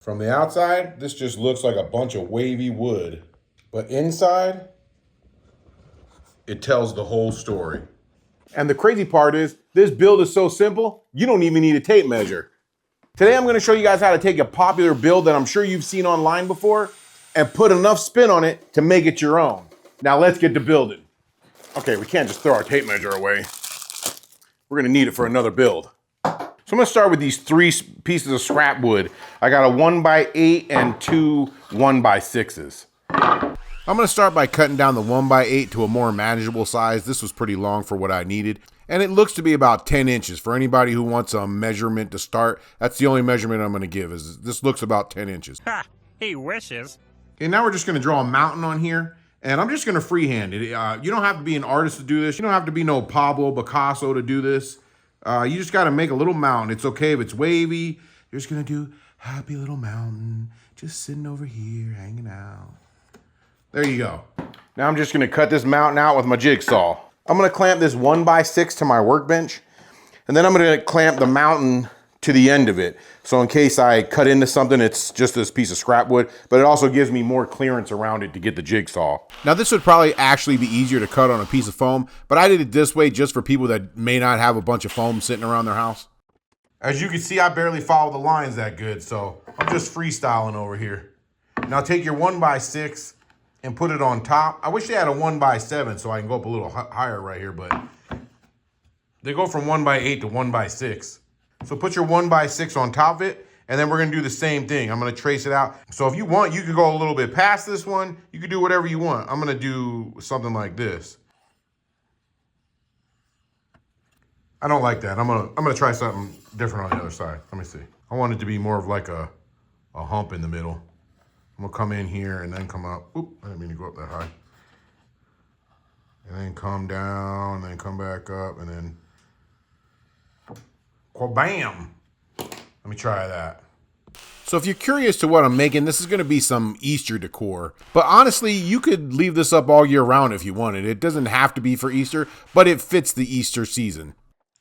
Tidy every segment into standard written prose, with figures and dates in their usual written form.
From the outside, this just looks like a bunch of wavy wood. But inside, it tells the whole story. And the crazy part is, this build is so simple, you don't even need a tape measure. Today I'm gonna show you guys how to take a popular build that I'm sure you've seen online before and put enough spin on it to make it your own. Now let's get to building. Okay, we can't just throw our tape measure away. We're gonna need it for another build. So I'm gonna start with these 3 pieces of scrap wood. I got a 1x8 and 2 1x6s. I'm gonna start by cutting down the 1x8 to a more manageable size. This was pretty long for what I needed. And it looks to be about 10 inches. For anybody who wants a measurement to start, that's the only measurement I'm gonna give, is this looks about 10 inches. Ha! He wishes. Okay, now we're just gonna draw a mountain on here. And I'm just gonna freehand it. You don't have to be an artist to do this. You don't have to be no Pablo Picasso to do this. You just gotta make a little mountain. It's okay if it's wavy. You're just gonna do happy little mountain, just sitting over here, hanging out. There you go. Now I'm just gonna cut this mountain out with my jigsaw. I'm gonna clamp this 1x6 to my workbench, and then I'm gonna clamp the mountain to the end of it. So in case I cut into something, it's just this piece of scrap wood, but it also gives me more clearance around it to get the jigsaw. Now this would probably actually be easier to cut on a piece of foam, but I did it this way just for people that may not have a bunch of foam sitting around their house. As you can see, I barely follow the lines that good, so I'm just freestyling over here. Now take your 1x6 and put it on top. I wish they had a 1x7 so I can go up a little higher right here, but they go from 1x8 to 1x6. So put your 1x6 on top of it, and then we're gonna do the same thing. I'm gonna trace it out. So if you want, you could go a little bit past this one. You could do whatever you want. I'm gonna do something like this. I don't like that. I'm gonna try something different on the other side. Let me see. I want it to be more of like a hump in the middle. I'm gonna come in here and then come up. Oop, I didn't mean to go up that high. And then come down, and then come back up, and then bam. Let me try that. So if you're curious to what I'm making, this is gonna be some Easter decor. But honestly, you could leave this up all year round if you wanted. It doesn't have to be for Easter, but it fits the Easter season.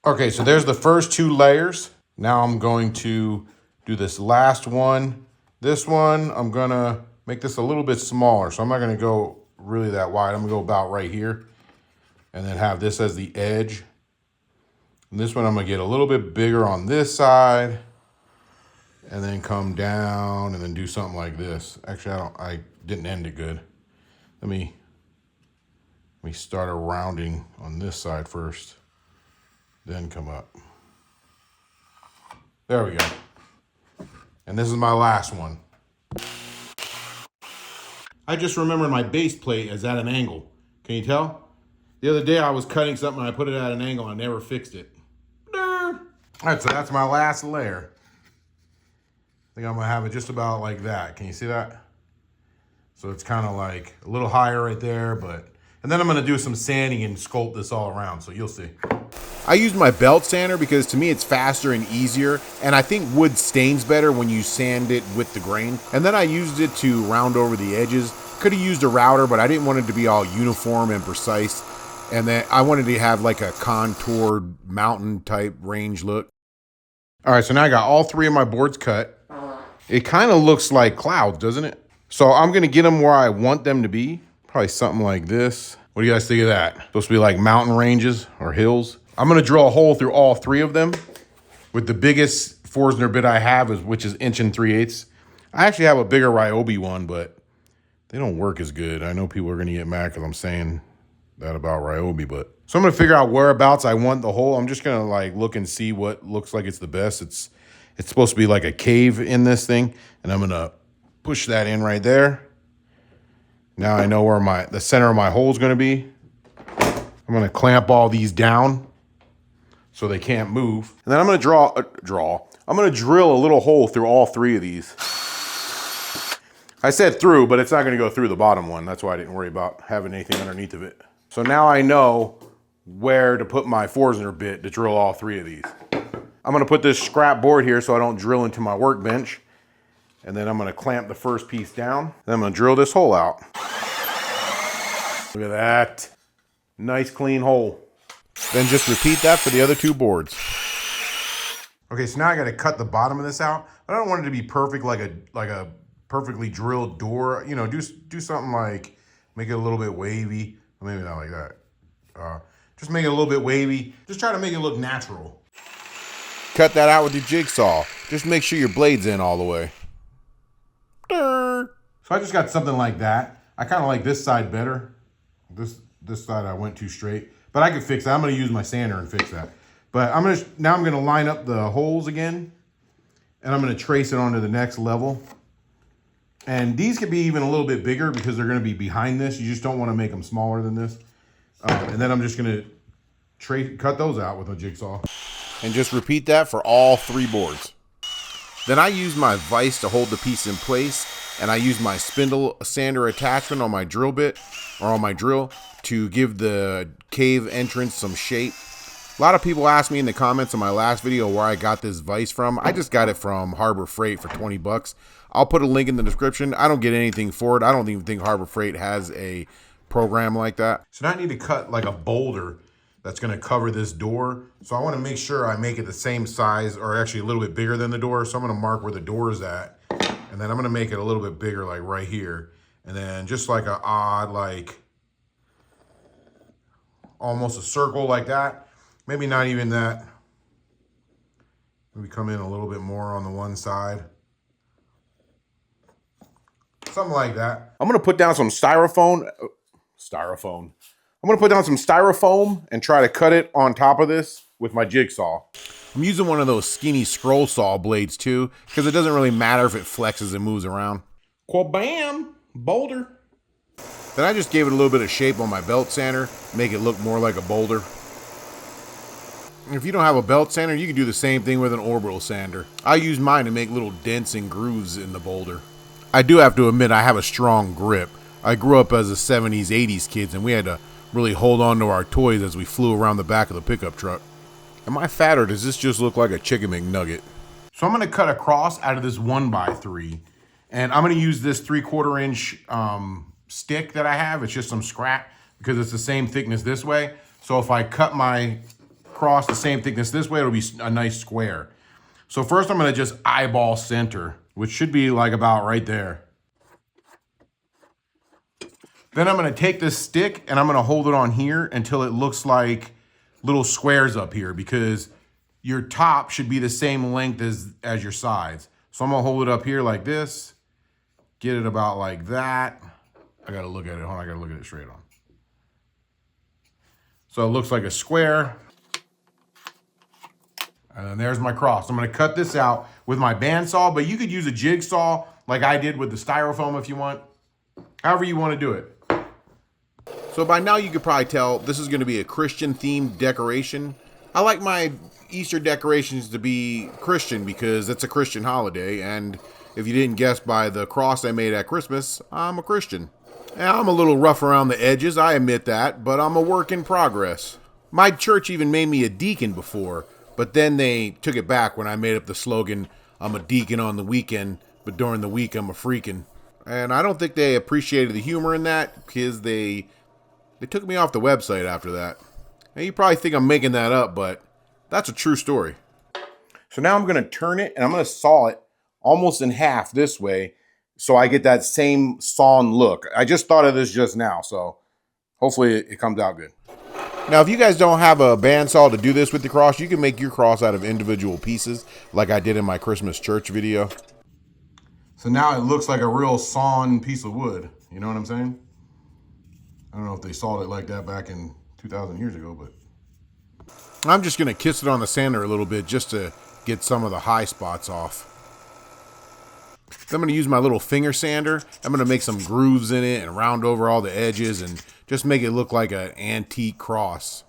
Okay, so there's the first 2 layers. Now I'm going to do this last one. This one, I'm gonna make this a little bit smaller. So I'm not gonna go really that wide. I'm gonna go about right here and then have this as the edge. And this one, I'm gonna get a little bit bigger on this side and then come down and then do something like this. Actually, I didn't end it good. Let me start a rounding on this side first, then come up. There we go. And this is my last one. I just remembered my base plate is at an angle. Can you tell? The other day I was cutting something and I put it at an angle and I never fixed it. All right, so that's my last layer. I think I'm gonna have it just about like that. Can you see that? So it's kind of like a little higher right there, and then I'm gonna do some sanding and sculpt this all around, so you'll see. I used my belt sander because to me it's faster and easier, and I think wood stains better when you sand it with the grain. And then I used it to round over the edges. Could have used a router, but I didn't want it to be all uniform and precise. And then I wanted to have like a contoured mountain type range look. All right, so now I got all 3 of my boards cut. It kind of looks like clouds, doesn't it? So I'm gonna get them where I want them to be. Probably something like this. What do you guys think of that? Supposed to be like mountain ranges or hills. I'm gonna drill a hole through all 3 of them with the biggest Forstner bit I have, which is 1 3/8. I actually have a bigger Ryobi one, but they don't work as good. I know people are gonna get mad because I'm saying that about Ryobi, but. So I'm gonna figure out whereabouts I want the hole. I'm just gonna like look and see what looks like it's the best. It's supposed to be like a cave in this thing, and I'm gonna push that in right there. Now I know where the center of my hole is gonna be. I'm gonna clamp all these down so they can't move. And then I'm gonna I'm gonna drill a little hole through all 3 of these. I said through, but it's not gonna go through the bottom one. That's why I didn't worry about having anything underneath of it. So now I know where to put my Forstner bit to drill all 3 of these. I'm gonna put this scrap board here so I don't drill into my workbench. And then I'm gonna clamp the first piece down. Then I'm gonna drill this hole out. Look at that. Nice clean hole. Then just repeat that for the other 2 boards. Okay, so now I gotta cut the bottom of this out. I don't want it to be perfect like a perfectly drilled door. You know, do something like, make it a little bit wavy. Or maybe not like that. Just make it a little bit wavy. Just try to make it look natural. Cut that out with your jigsaw. Just make sure your blade's in all the way. So I just got something like that. I kind of like this side better. This side I went too straight, but I could fix that. I'm gonna use my sander and fix that. But now I'm gonna line up the holes again, and I'm gonna trace it onto the next level. And these could be even a little bit bigger because they're gonna be behind this. You just don't wanna make them smaller than this. And then I'm just gonna cut those out with a jigsaw. And just repeat that for all 3 boards. Then I use my vise to hold the piece in place, and I use my spindle sander attachment on my drill bit, or on my drill, to give the cave entrance some shape. A lot of people asked me in the comments on my last video where I got this vise from. I just got it from Harbor Freight for 20 bucks. I'll put a link in the description. I don't get anything for it. I don't even think Harbor Freight has a program like that. So now I need to cut like a boulder that's gonna cover this door. So I wanna make sure I make it the same size, or actually a little bit bigger than the door. So I'm gonna mark where the door is at, and then I'm gonna make it a little bit bigger, like right here. And then just like an odd, like almost a circle like that. Maybe not even that. Maybe come in a little bit more on the one side. Something like that. I'm gonna put down some styrofoam. I'm gonna put down some styrofoam and try to cut it on top of this with my jigsaw. I'm using one of those skinny scroll saw blades too, because it doesn't really matter if it flexes and moves around. Bam! Boulder. Then I just gave it a little bit of shape on my belt sander, make it look more like a boulder. If you don't have a belt sander, you can do the same thing with an orbital sander. I use mine to make little dents and grooves in the boulder. I do have to admit I have a strong grip. I grew up as a 70s, 80s kids, and we had to really hold on to our toys as we flew around the back of the pickup truck. Am I fat, or does this just look like a chicken McNugget? So I'm gonna cut across out of this 1x3, and I'm gonna use this 3/4 inch stick that I have. It's just some scrap because it's the same thickness this way. So if I cut my cross the same thickness this way, it'll be a nice square. So first I'm gonna just eyeball center, which should be like about right there. Then I'm gonna take this stick and I'm gonna hold it on here until it looks like little squares up here, because your top should be the same length as your sides. So I'm gonna hold it up here like this, get it about like that. I gotta look at it, hold on, I gotta look at it straight on. So it looks like a square. And then there's my cross. I'm gonna cut this out with my bandsaw, but you could use a jigsaw like I did with the styrofoam if you want. However you wanna do it. So by now you could probably tell this is gonna be a Christian themed decoration. I like my Easter decorations to be Christian because it's a Christian holiday, and if you didn't guess by the cross I made at Christmas, I'm a Christian. And I'm a little rough around the edges, I admit that, but I'm a work in progress. My church even made me a deacon before, but then they took it back when I made up the slogan, I'm a deacon on the weekend, but during the week I'm a freakin'. And I don't think they appreciated the humor in that, because they took me off the website after that. And you probably think I'm making that up, but that's a true story. So now I'm gonna turn it and I'm gonna saw it almost in half this way, so I get that same sawn look. I just thought of this just now, so hopefully it comes out good. Now, if you guys don't have a bandsaw to do this with the cross, you can make your cross out of individual pieces like I did in my Christmas church video. So now it looks like a real sawn piece of wood. You know what I'm saying? I don't know if they sawed it like that back in 2,000 years ago, but I'm just gonna kiss it on the sander a little bit just to get some of the high spots off. Then I'm gonna use my little finger sander. I'm gonna make some grooves in it and round over all the edges and just make it look like an antique cross.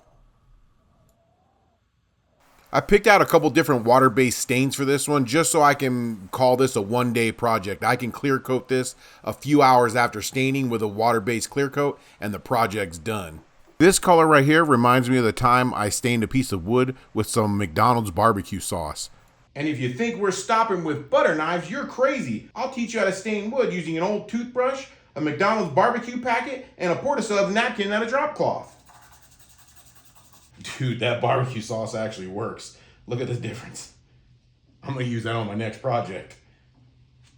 I picked out a couple different water-based stains for this one just so I can call this a one-day project. I can clear coat this a few hours after staining with a water-based clear coat and the project's done. This color right here reminds me of the time I stained a piece of wood with some McDonald's barbecue sauce. And if you think we're stopping with butter knives, you're crazy. I'll teach you how to stain wood using an old toothbrush, a McDonald's barbecue packet, and a porta-sub napkin and a drop cloth. Dude, that barbecue sauce actually works. Look at the difference. I'm gonna use that on my next project.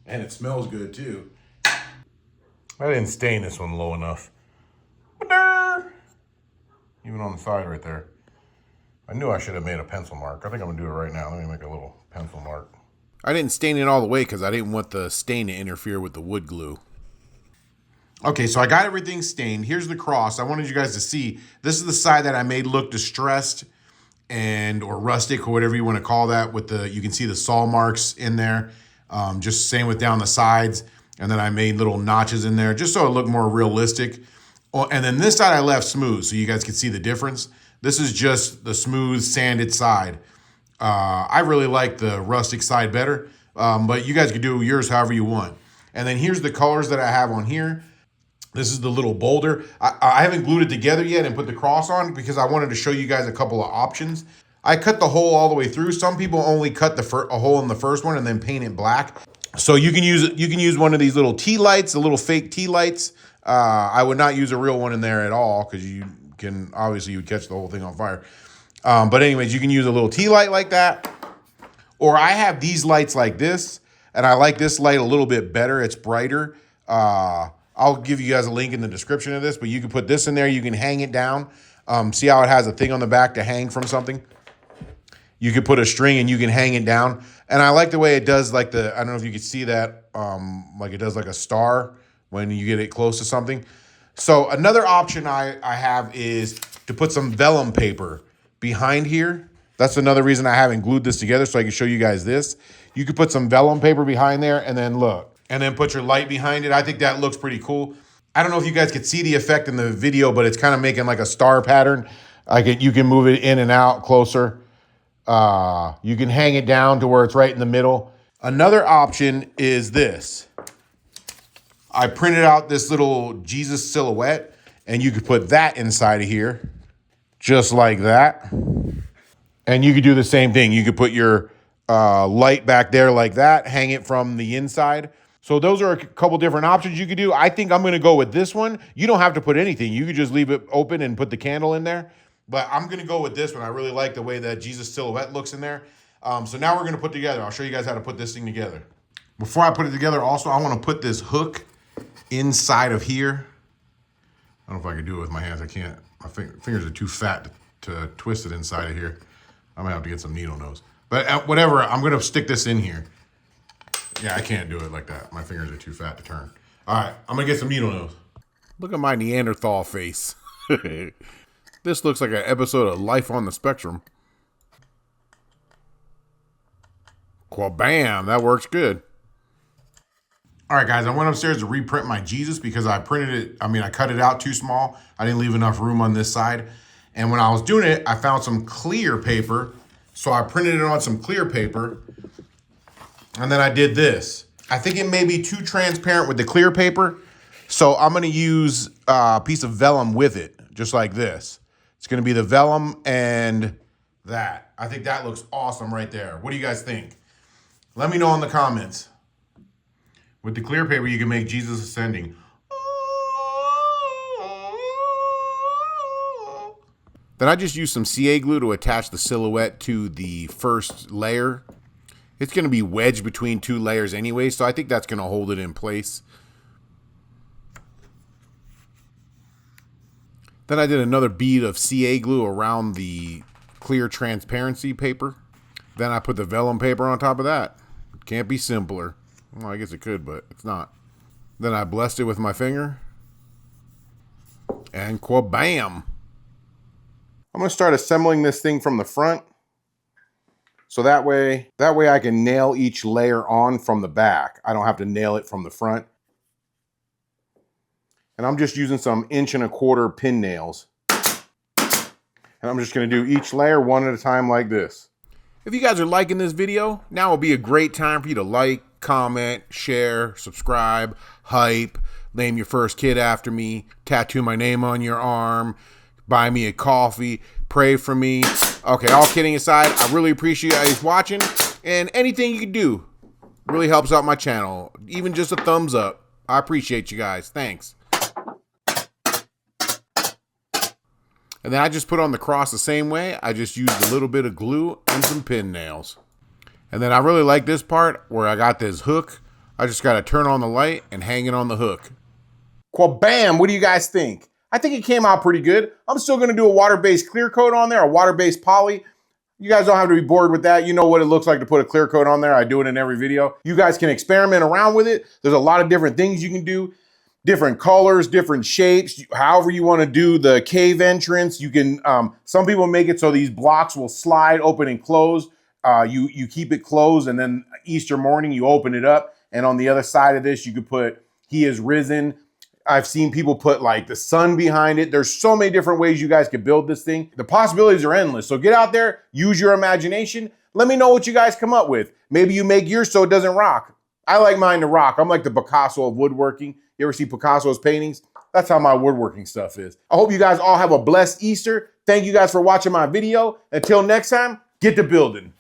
And it smells good too. I didn't stain this one low enough. Even on the side right there. I knew I should have made a pencil mark. I think I'm gonna do it right now. Let me make a little pencil mark. I didn't stain it all the way because I didn't want the stain to interfere with the wood glue. Okay, so I got everything stained. Here's the cross. I wanted you guys to see. This is the side that I made look distressed and or rustic or whatever you want to call that. With the, you can see the saw marks in there. Just same with down the sides. And then I made little notches in there just so it looked more realistic. Oh, and then this side I left smooth so you guys can see the difference. This is just the smooth sanded side. I really like the rustic side better, but you guys can do yours however you want. And then here's the colors that I have on here. This is the little Boulder. I haven't glued it together yet and put the cross on because I wanted to show you guys a couple of options. I cut the hole all the way through. Some people only cut a hole in the first one and then paint it black. So you can use one of these little tea lights, the little fake tea lights. I would not use a real one in there at all because you would catch the whole thing on fire. But anyways, you can use a little tea light like that. Or I have these lights like this, and I like this light a little bit better. It's brighter. I'll give you guys a link in the description of this, but you can put this in there. You can hang it down. See how it has a thing on the back to hang from something? You could put a string and you can hang it down. And I like the way it does like I don't know if you can see that, like it does like a star when you get it close to something. So another option I have is to put some vellum paper behind here. That's another reason I haven't glued this together so I can show you guys this. You could put some vellum paper behind there and then look. And then put your light behind it. I think that looks pretty cool. I don't know if you guys could see the effect in the video, but it's kind of making like a star pattern. You can move it in and out closer. You can hang it down to where it's right in the middle. Another option is this. I printed out this little Jesus silhouette, and you could put that inside of here, just like that. And you could do the same thing. You could put your light back there like that, hang it from the inside. So those are a couple different options you could do. I think I'm going to go with this one. You don't have to put anything. You could just leave it open and put the candle in there. But I'm going to go with this one. I really like the way that Jesus silhouette looks in there. So now we're going to put together. I'll show you guys how to put this thing together. Before I put it together, also, I want to put this hook inside of here. I don't know if I can do it with my hands. I can't. My fingers are too fat to twist it inside of here. I'm going to have to get some needle nose. But whatever, I'm going to stick this in here. Yeah, I can't do it like that. My fingers are too fat to turn. All right, I'm going to get some needle nose. Look at my Neanderthal face. This looks like an episode of Life on the Spectrum. Bam, that works good. All right, guys, I went upstairs to reprint my Jesus because I cut it out too small. I didn't leave enough room on this side. And when I was doing it, I found some clear paper. So I printed it on some clear paper. And then I did this. I think it may be too transparent with the clear paper. So I'm going to use a piece of vellum with it, just like this. It's going to be the vellum and that. I think that looks awesome right there. What do you guys think? Let me know in the comments. With the clear paper, you can make Jesus ascending. Then I just used some CA glue to attach the silhouette to the first layer. It's going to be wedged between two layers anyway, so I think that's going to hold it in place. Then I did another bead of CA glue around the clear transparency paper. Then I put the vellum paper on top of that. Can't be simpler. Well, I guess it could, but it's not. Then I blessed it with my finger. And bam! I'm going to start assembling this thing from the front. So that way I can nail each layer on from the back. I don't have to nail it from the front. And I'm just using some 1¼ inch pin nails. And I'm just going to do each layer one at a time like this. If you guys are liking this video, now will be a great time for you to like, comment, share, subscribe, hype, name your first kid after me, tattoo my name on your arm, buy me a coffee, pray for me. Okay, all kidding aside, I really appreciate you guys watching, and anything you can do really helps out my channel. Even just a thumbs up. I appreciate you guys. Thanks. And then I just put on the cross the same way. I just used a little bit of glue and some pin nails. And then I really like this part where I got this hook. I just got to turn on the light and hang it on the hook. Well, bam, what do you guys think? I think it came out pretty good. I'm still gonna do a water-based clear coat on there, a water-based poly. You guys don't have to be bored with that. You know what it looks like to put a clear coat on there. I do it in every video. You guys can experiment around with it. There's a lot of different things you can do. Different colors, different shapes, however you wanna do the cave entrance. You can, some people make it so these blocks will slide open and close. You keep it closed and then Easter morning you open it up. And on the other side of this, you could put, he is risen. I've seen people put like the sun behind it. There's so many different ways you guys could build this thing. The possibilities are endless. So get out there, use your imagination. Let me know what you guys come up with. Maybe you make yours so it doesn't rock. I like mine to rock. I'm like the Picasso of woodworking. You ever see Picasso's paintings? That's how my woodworking stuff is. I hope you guys all have a blessed Easter. Thank you guys for watching my video. Until next time, get to building.